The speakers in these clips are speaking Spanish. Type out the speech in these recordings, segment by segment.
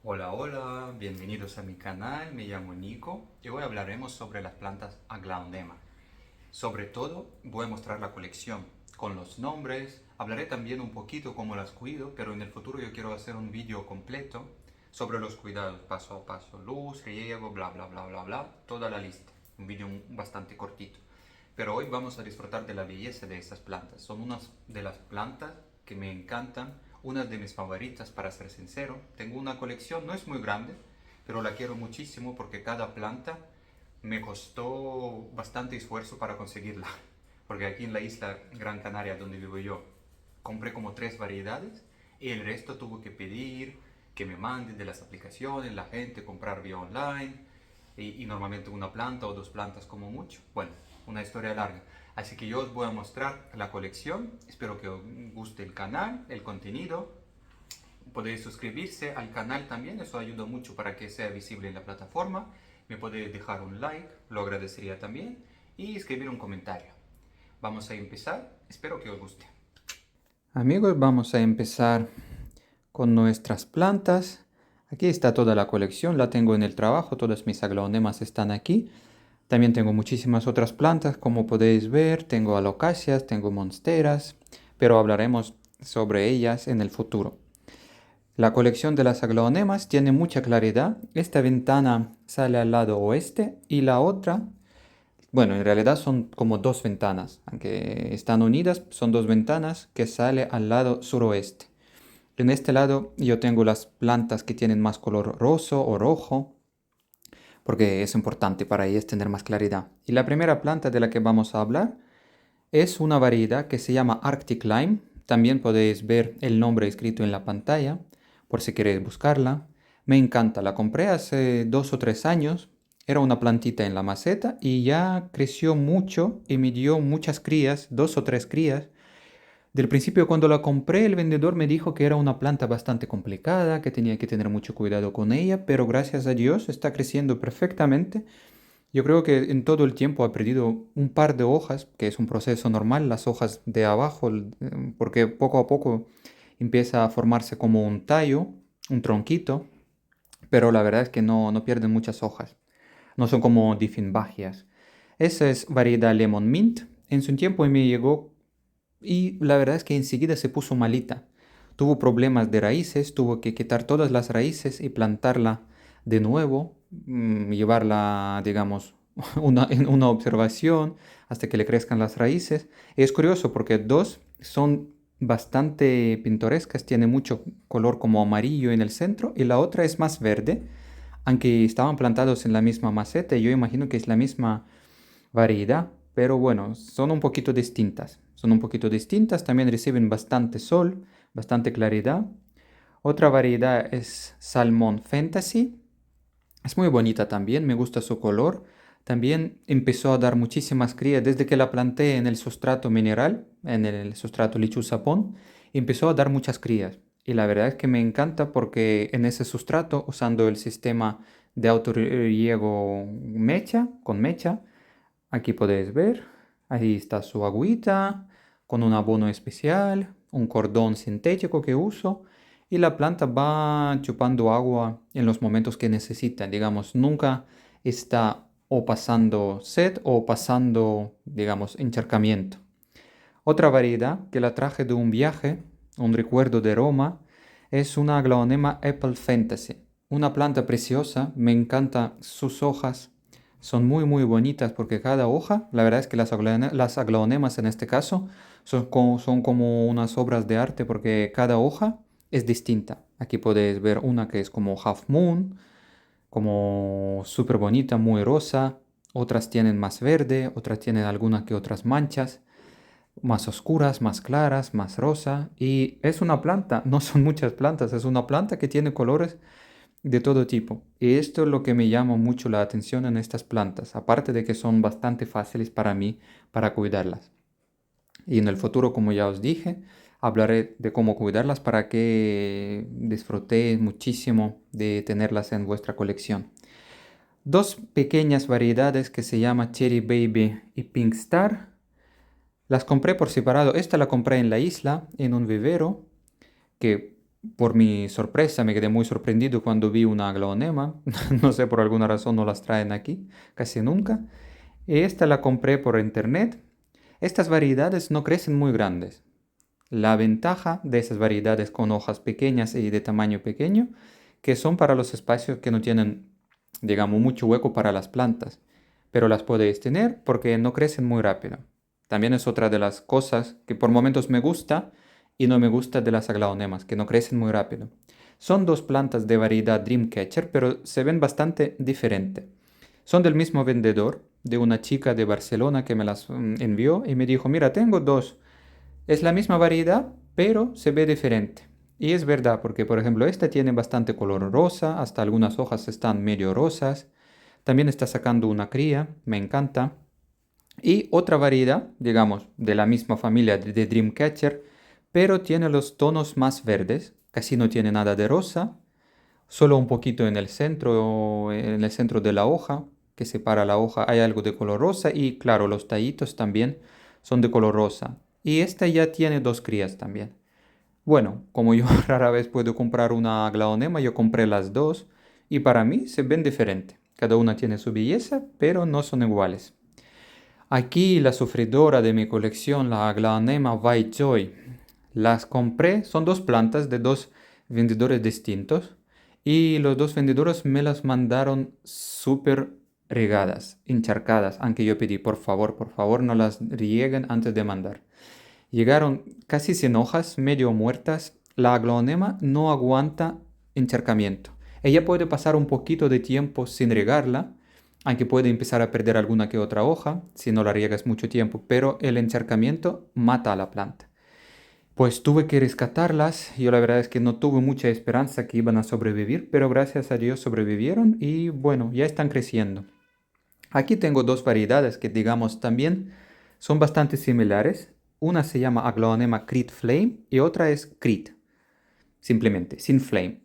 Hola, hola, bienvenidos a mi canal, me llamo Nico y hoy hablaremos sobre las plantas Aglaonema. Sobre todo voy a mostrar la colección con los nombres, hablaré también un poquito cómo las cuido, pero en el futuro yo quiero hacer un vídeo completo sobre los cuidados paso a paso, luz, riego, bla bla bla bla bla, toda la lista, un vídeo bastante cortito. Pero hoy vamos a disfrutar de la belleza de estas plantas. Son unas de las plantas que me encantan, unas de mis favoritas para ser sincero. Tengo una colección, no es muy grande, pero la quiero muchísimo porque cada planta me costó bastante esfuerzo para conseguirla. Porque aquí en la isla Gran Canaria, donde vivo yo, compré como tres variedades y el resto tuve que pedir que me manden de las aplicaciones, la gente, comprar vía online y normalmente una planta o dos plantas como mucho. Bueno, una historia larga. Así que yo os voy a mostrar la colección. Espero que os guste el canal, el contenido. Podéis suscribirse al canal también, eso ayuda mucho para que sea visible en la plataforma. Me podéis dejar un like, lo agradecería también, y escribir un comentario. Vamos a empezar, espero que os guste. Amigos, vamos a empezar con nuestras plantas. Aquí está toda la colección, la tengo en el trabajo, todas mis aglaonemas están aquí. También tengo muchísimas otras plantas, como podéis ver, tengo alocacias, tengo monsteras, pero hablaremos sobre ellas en el futuro. La colección de las aglaonemas tiene mucha claridad. Esta ventana sale al lado oeste y la otra, bueno, en realidad son como dos ventanas, aunque están unidas, son dos ventanas que sale al lado suroeste. En este lado yo tengo las plantas que tienen más color rosa o rojo, porque es importante para ellas tener más claridad. Y la primera planta de la que vamos a hablar es una variedad que se llama Arctic Lime. También podéis ver el nombre escrito en la pantalla, por si queréis buscarla. Me encanta, la compré hace 2 o 3 años. Era una plantita en la maceta y ya creció mucho y me dio muchas crías, 2 o 3 crías. Del principio cuando la compré el vendedor me dijo que era una planta bastante complicada, que tenía que tener mucho cuidado con ella, pero gracias a Dios está creciendo perfectamente. Yo creo que en todo el tiempo ha perdido un par de hojas, que es un proceso normal, las hojas de abajo, porque poco a poco empieza a formarse como un tallo, un tronquito, pero la verdad es que no pierden muchas hojas, no son como Diffenbachias. Esa es variedad Lemon Mint, en su tiempo me llegó y la verdad es que enseguida se puso malita. Tuvo problemas de raíces, tuvo que quitar todas las raíces y plantarla de nuevo, llevarla, digamos, en una observación hasta que le crezcan las raíces. Y es curioso porque dos son bastante pintorescas, tiene mucho color como amarillo en el centro y la otra es más verde, aunque estaban plantados en la misma maceta, y yo imagino que es la misma variedad, pero bueno, son un poquito distintas. Son un poquito distintas, también reciben bastante sol, bastante claridad. Otra variedad es Salmon Fantasy. Es muy bonita también, me gusta su color. También empezó a dar muchísimas crías desde que la planté en el sustrato mineral, en el sustrato lichuzapón, empezó a dar muchas crías. Y la verdad es que me encanta porque en ese sustrato, usando el sistema de autorriego mecha, con mecha, aquí podéis ver, ahí está su agüita con un abono especial, un cordón sintético que uso y la planta va chupando agua en los momentos que necesita. Digamos, nunca está o pasando sed o pasando, digamos, encharcamiento. Otra variedad que la traje de un viaje, un recuerdo de Roma, es una Aglaonema Apple Fantasy. Una planta preciosa, me encantan sus hojas, son muy muy bonitas porque cada hoja, la verdad es que las aglaonemas en este caso son como unas obras de arte porque cada hoja es distinta. Aquí podéis ver una que es como Half Moon, como súper bonita, muy rosa. Otras tienen más verde, otras tienen algunas que otras manchas más oscuras, más claras, más rosa. Y es una planta, no son muchas plantas, es una planta que tiene colores de todo tipo. Y esto es lo que me llama mucho la atención en estas plantas, aparte de que son bastante fáciles para mí para cuidarlas. Y en el futuro, como ya os dije, hablaré de cómo cuidarlas para que disfrutéis muchísimo de tenerlas en vuestra colección. Dos pequeñas variedades que se llaman Cherry Baby y Pink Star. Las compré por separado. Esta la compré en la isla, en un vivero, que Por mi sorpresa, me quedé muy sorprendido cuando vi una aglaonema. No sé, por alguna razón no las traen aquí, casi nunca. Esta la compré por internet. Estas variedades no crecen muy grandes. La ventaja de esas variedades con hojas pequeñas y de tamaño pequeño, que son para los espacios que no tienen, digamos, mucho hueco para las plantas, pero las podéis tener porque no crecen muy rápido. También es otra de las cosas que por momentos me gusta y no me gusta de las aglaonemas, que no crecen muy rápido. Son dos plantas de variedad Dreamcatcher, pero se ven bastante diferentes. Son del mismo vendedor, de una chica de Barcelona que me las envió y me dijo, mira, tengo dos. Es la misma variedad, pero se ve diferente. Y es verdad, porque por ejemplo esta tiene bastante color rosa, hasta algunas hojas están medio rosas. También está sacando una cría, me encanta. Y otra variedad, digamos, de la misma familia de Dreamcatcher, pero tiene los tonos más verdes, casi no tiene nada de rosa, solo un poquito en el centro de la hoja, que separa la hoja, hay algo de color rosa y claro, los tallitos también son de color rosa. Y esta ya tiene dos crías también. Bueno, como yo rara vez puedo comprar una aglaonema, yo compré las dos y para mí se ven diferentes. Cada una tiene su belleza, pero no son iguales. Aquí la sufridora de mi colección, la aglaonema White Joy. Las compré, son dos plantas de dos vendedores distintos y los dos vendedores me las mandaron súper regadas, encharcadas, aunque yo pedí por favor no las rieguen antes de mandar. Llegaron casi sin hojas, medio muertas. La aglaonema no aguanta encharcamiento. Ella puede pasar un poquito de tiempo sin regarla, aunque puede empezar a perder alguna que otra hoja si no la riegas mucho tiempo, pero el encharcamiento mata a la planta. Pues tuve que rescatarlas. Yo la verdad es que no tuve mucha esperanza que iban a sobrevivir, pero gracias a Dios sobrevivieron y bueno, ya están creciendo. Aquí tengo dos variedades que digamos también son bastante similares. Una se llama Aglaonema Crete Flame y otra es Crete, simplemente, sin flame.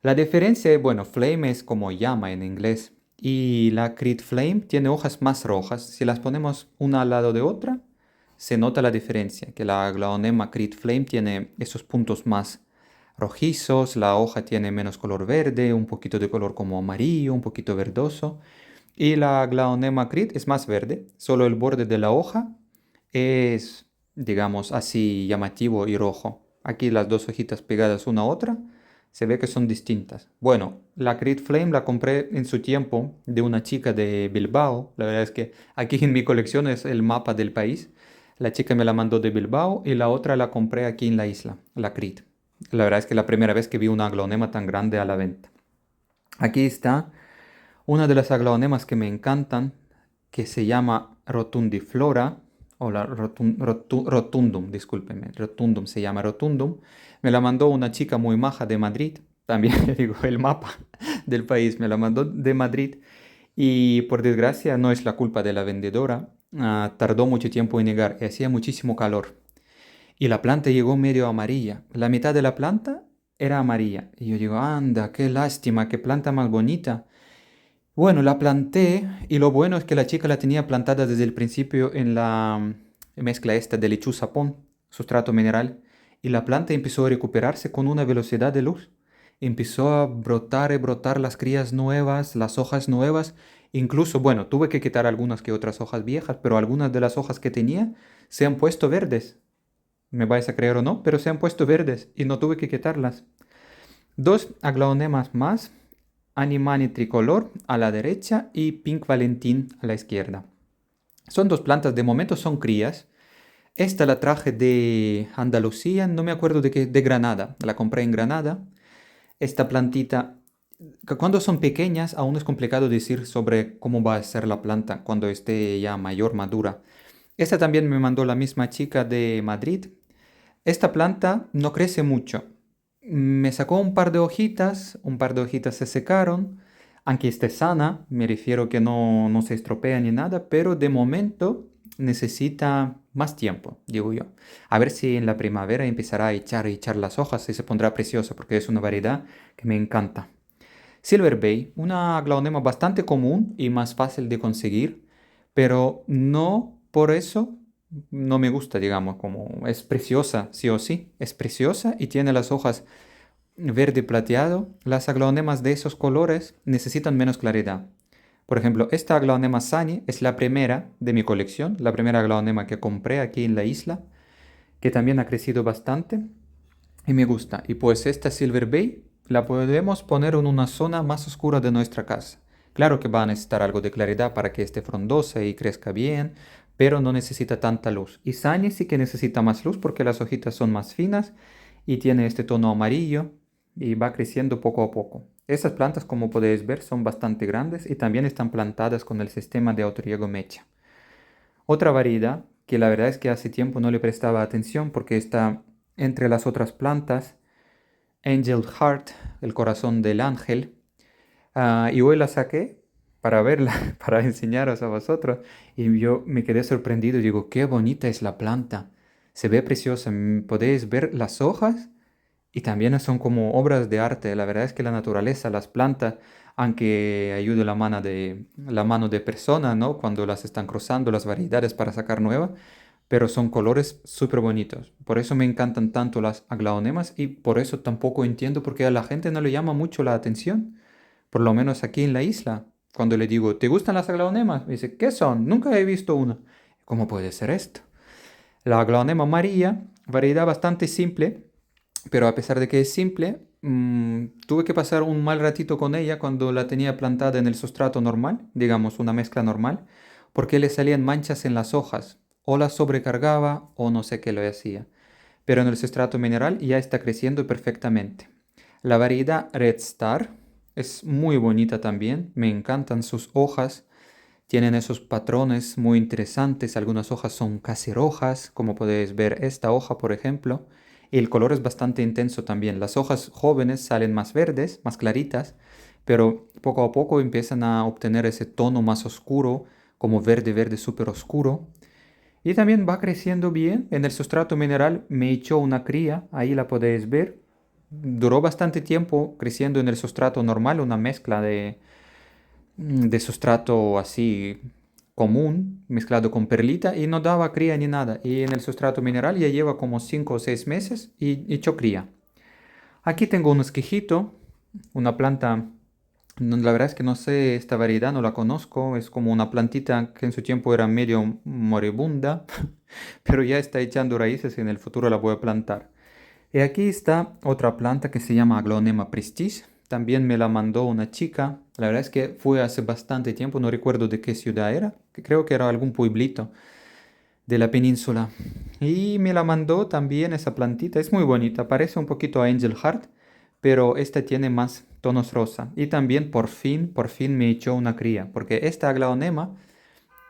La diferencia es, bueno, flame es como llama en inglés y la Crete Flame tiene hojas más rojas. Si las ponemos una al lado de otra, se nota la diferencia, que la Aglaonema Crete Flame tiene esos puntos más rojizos, la hoja tiene menos color verde, un poquito de color como amarillo, un poquito verdoso. Y la Glaonema crit es más verde, solo el borde de la hoja es, digamos, así llamativo y rojo. Aquí las dos hojitas pegadas una a otra se ve que son distintas. Bueno, la Crit Flame la compré en su tiempo de una chica de Bilbao. La verdad es que aquí en mi colección es el mapa del país. La chica me la mandó de Bilbao y la otra la compré aquí en la isla, la Crit. La verdad es que la primera vez que vi una aglonema tan grande a la venta. Aquí está una de las aglaonemas que me encantan, que se llama Rotundiflora, o la Rotundum, discúlpeme, Rotundum se llama Rotundum. Me la mandó una chica muy maja de Madrid, también le digo el mapa del país, me la mandó de Madrid y por desgracia no es la culpa de la vendedora. Tardó mucho tiempo en llegar y hacía muchísimo calor. Y la planta llegó medio amarilla. La mitad de la planta era amarilla. Y yo digo, anda, qué lástima, qué planta más bonita. Bueno, la planté y lo bueno es que la chica la tenía plantada desde el principio en la mezcla esta de lechuza-pon, sustrato mineral, y la planta empezó a recuperarse con una velocidad de luz. Empezó a brotar y brotar las crías nuevas, las hojas nuevas. Incluso, bueno, tuve que quitar algunas que otras hojas viejas, pero algunas de las hojas que tenía se han puesto verdes. Me vais a creer o no, pero se han puesto verdes y no tuve que quitarlas. Dos aglaonemas más, Animani tricolor a la derecha y Pink Valentín a la izquierda. Son dos plantas, de momento son crías. Esta la traje de Andalucía, no me acuerdo de qué, de Granada. La compré en Granada. Esta plantita, cuando son pequeñas, aún es complicado decir sobre cómo va a ser la planta cuando esté ya mayor, madura. Esta también me mandó la misma chica de Madrid. Esta planta no crece mucho. Me sacó un par de hojitas se secaron, aunque esté sana, me refiero que no se estropea ni nada, pero de momento necesita más tiempo, digo yo. A ver si en la primavera empezará a echar las hojas y se pondrá preciosa, porque es una variedad que me encanta. Silver Bay, una aglaonema bastante común y más fácil de conseguir, pero no por eso no me gusta, digamos, como es preciosa, sí o sí, es preciosa y tiene las hojas verde plateado, las aglaonemas de esos colores necesitan menos claridad. Por ejemplo, esta aglaonema Sani es la primera de mi colección, la primera aglaonema que compré aquí en la isla, que también ha crecido bastante y me gusta. Y pues esta Silver Bay la podemos poner en una zona más oscura de nuestra casa. Claro que va a necesitar algo de claridad para que esté frondosa y crezca bien, pero no necesita tanta luz. Y Sani sí que necesita más luz porque las hojitas son más finas y tiene este tono amarillo y va creciendo poco a poco. Estas plantas, como podéis ver, son bastante grandes y también están plantadas con el sistema de autoriego Mecha. Otra variedad que la verdad es que hace tiempo no le prestaba atención porque está entre las otras plantas, Angel Heart, el corazón del ángel. Y hoy la saqué para verla, para enseñaros a vosotros. Y yo me quedé sorprendido y digo, qué bonita es la planta. Se ve preciosa. Podéis ver las hojas y también son como obras de arte. La verdad es que la naturaleza, las plantas, aunque ayude la mano de persona, ¿no? Cuando las están cruzando, las variedades para sacar nuevas, pero son colores súper bonitos. Por eso me encantan tanto las aglaonemas y por eso tampoco entiendo por qué a la gente no le llama mucho la atención. Por lo menos aquí en la isla. Cuando le digo, ¿te gustan las aglaonemas? Me dice, ¿qué son? Nunca he visto una. ¿Cómo puede ser esto? La aglaonema María, variedad bastante simple, pero a pesar de que es simple, tuve que pasar un mal ratito con ella cuando la tenía plantada en el sustrato normal, digamos una mezcla normal, porque le salían manchas en las hojas, o las sobrecargaba o no sé qué lo hacía. Pero en el sustrato mineral ya está creciendo perfectamente. La variedad Red Star es muy bonita también, me encantan sus hojas. Tienen esos patrones muy interesantes, algunas hojas son casi rojas, como podéis ver esta hoja por ejemplo, y el color es bastante intenso también. Las hojas jóvenes salen más verdes, más claritas, pero poco a poco empiezan a obtener ese tono más oscuro, como verde, verde súper oscuro. Y también va creciendo bien. En el sustrato mineral me echó una cría, ahí la podéis ver. Duró bastante tiempo creciendo en el sustrato normal, una mezcla de sustrato así común, mezclado con perlita, y no daba cría ni nada. Y en el sustrato mineral ya lleva como 5 o 6 meses y echó cría. Aquí tengo un esquejito, una planta, la verdad es que no sé esta variedad, no la conozco, es como una plantita que en su tiempo era medio moribunda, pero ya está echando raíces y en el futuro la voy a plantar. Y aquí está otra planta que se llama Aglonema prestige. También me la mandó una chica. La verdad es que fue hace bastante tiempo, no recuerdo de qué ciudad era, que creo que era algún pueblito de la península. Y me la mandó también esa plantita. Es muy bonita, parece un poquito a Angel Heart, pero esta tiene más tonos rosa. Y también por fin me echó una cría, porque esta Aglaonema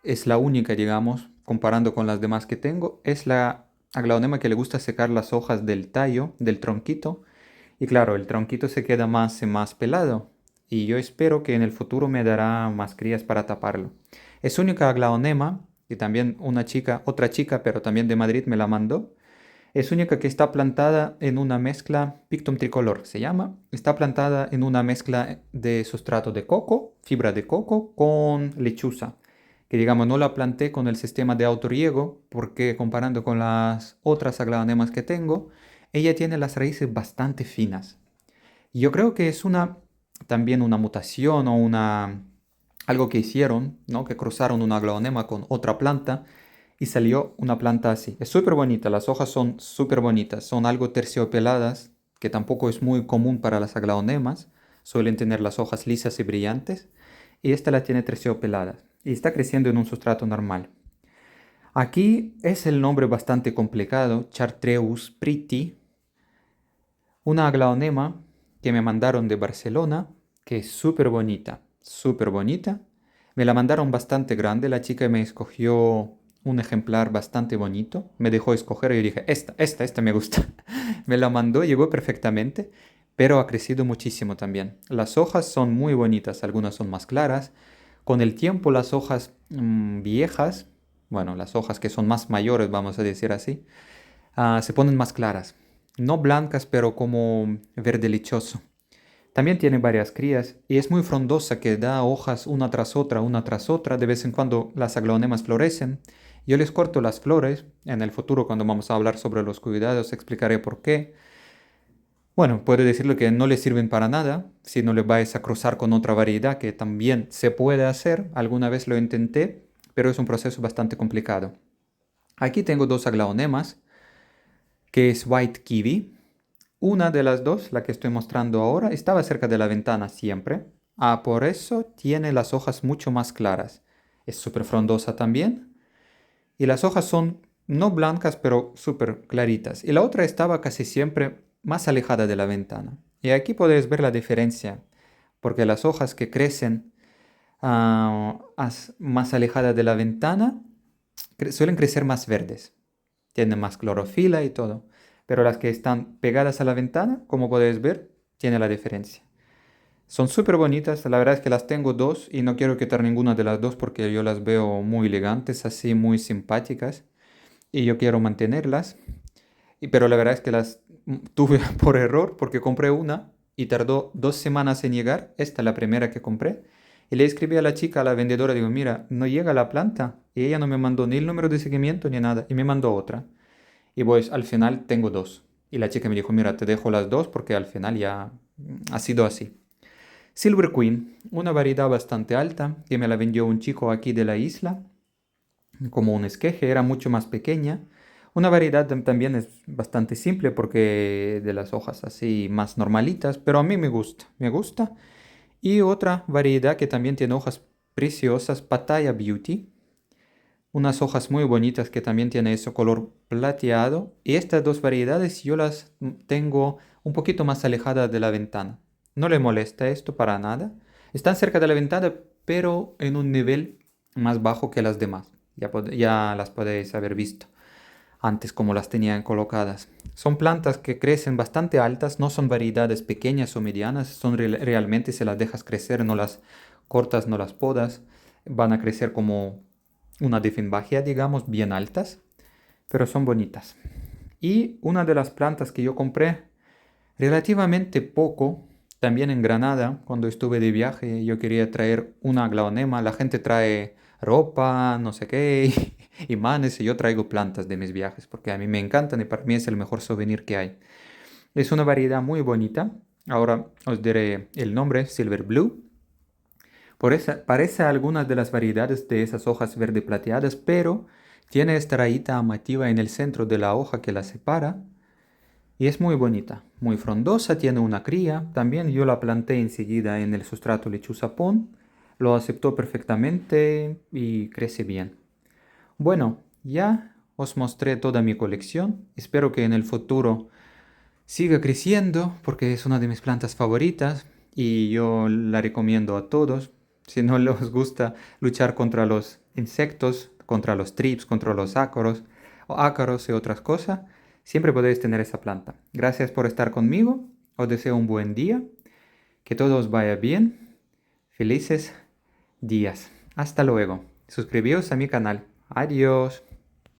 es la única, digamos, comparando con las demás que tengo, es la aglaonema que le gusta secar las hojas del tallo, del tronquito, y claro, el tronquito se queda más pelado, y yo espero que en el futuro me dará más crías para taparlo. Es única aglaonema, y también una chica, otra chica, pero también de Madrid me la mandó. Es única que está plantada en una mezcla, Pictum tricolor se llama, está plantada en una mezcla de sustrato de coco, fibra de coco, con lechuza que digamos no la planté con el sistema de autorriego porque comparando con las otras aglaonemas que tengo, ella tiene las raíces bastante finas. Y yo creo que es también una mutación o algo que hicieron, ¿no? Que cruzaron una aglaonema con otra planta y salió una planta así. Es súper bonita, las hojas son súper bonitas, son algo terciopeladas, que tampoco es muy común para las aglaonemas, suelen tener las hojas lisas y brillantes, y esta la tiene terciopelada y está creciendo en un sustrato normal. Aquí es el nombre bastante complicado, Chartreus priti, una aglaonema que me mandaron de Barcelona, que es súper bonita, súper bonita. Me la mandaron bastante grande, la chica me escogió un ejemplar bastante bonito, me dejó escoger y yo dije, esta me gusta. Me la mandó, llegó perfectamente, pero ha crecido muchísimo también. Las hojas son muy bonitas, algunas son más claras. Con el tiempo las hojas viejas, bueno, las hojas que son más mayores, vamos a decir así, se ponen más claras. No blancas, pero como verde lechoso. También tiene varias crías y es muy frondosa que da hojas una tras otra, una tras otra. De vez en cuando las aglaonemas florecen. Yo les corto las flores. En el futuro, cuando vamos a hablar sobre los cuidados, explicaré por qué. Bueno, puedo decirle que no le sirven para nada si no le vais a cruzar con otra variedad que también se puede hacer. Alguna vez lo intenté, pero es un proceso bastante complicado. Aquí tengo dos aglaonemas, que es White Kiwi. Una de las dos, la que estoy mostrando ahora, estaba cerca de la ventana siempre. Por eso tiene las hojas mucho más claras. Es súper frondosa también. Y las hojas son no blancas, pero súper claritas. Y la otra estaba casi siempre más alejada de la ventana. Y aquí podéis ver la diferencia, porque las hojas que crecen más alejadas de la ventana suelen crecer más verdes. Tienen más clorofila y todo. Pero las que están pegadas a la ventana, como podéis ver, tiene la diferencia. Son súper bonitas, la verdad es que las tengo dos y no quiero quitar ninguna de las dos porque yo las veo muy elegantes, así muy simpáticas y yo quiero mantenerlas. Pero la verdad es que las tuve por error porque compré una y tardó 2 semanas en llegar. Esta es la primera que compré. Y le escribí a la chica, a la vendedora, digo, mira, no llega la planta. Y ella no me mandó ni el número de seguimiento ni nada. Y me mandó otra. Y pues al final tengo dos. Y la chica me dijo, mira, te dejo las dos porque al final ya ha sido así. Silver Queen, una variedad bastante alta que me la vendió un chico aquí de la isla, como un esqueje, era mucho más pequeña. Una variedad también es bastante simple porque de las hojas así más normalitas, pero a mí me gusta. Y otra variedad que también tiene hojas preciosas, Pattaya Beauty, unas hojas muy bonitas que también tiene ese color plateado. Y estas dos variedades yo las tengo un poquito más alejadas de la ventana. No le molesta esto para nada. Están cerca de la ventana, pero en un nivel más bajo que las demás. Ya las podéis haber visto antes como las tenían colocadas. Son plantas que crecen bastante altas, no son variedades pequeñas o medianas, son realmente si las dejas crecer, no las cortas, no las podas, van a crecer como una Dieffenbachia, digamos, bien altas, pero son bonitas. Y una de las plantas que yo compré relativamente poco, también en Granada, cuando estuve de viaje, yo quería traer una aglaonema, la gente trae ropa, no sé qué, imanes, y yo traigo plantas de mis viajes, porque a mí me encantan y para mí es el mejor souvenir que hay. Es una variedad muy bonita, ahora os diré el nombre, Silver Blue. Parece algunas de las variedades de esas hojas verde plateadas, pero tiene esta rayita llamativa en el centro de la hoja que la separa y es muy bonita, muy frondosa, tiene una cría. También yo la planté enseguida en el sustrato lechuza pon, lo aceptó perfectamente y crece bien. Bueno, ya os mostré toda mi colección. Espero que en el futuro siga creciendo porque es una de mis plantas favoritas y yo la recomiendo a todos. Si no les gusta luchar contra los insectos, contra los trips, contra los ácaros o ácaros y otras cosas, siempre podéis tener esa planta. Gracias por estar conmigo. Os deseo un buen día. Que todo os vaya bien. Felices días. Hasta luego. Suscribíos a mi canal. Adiós.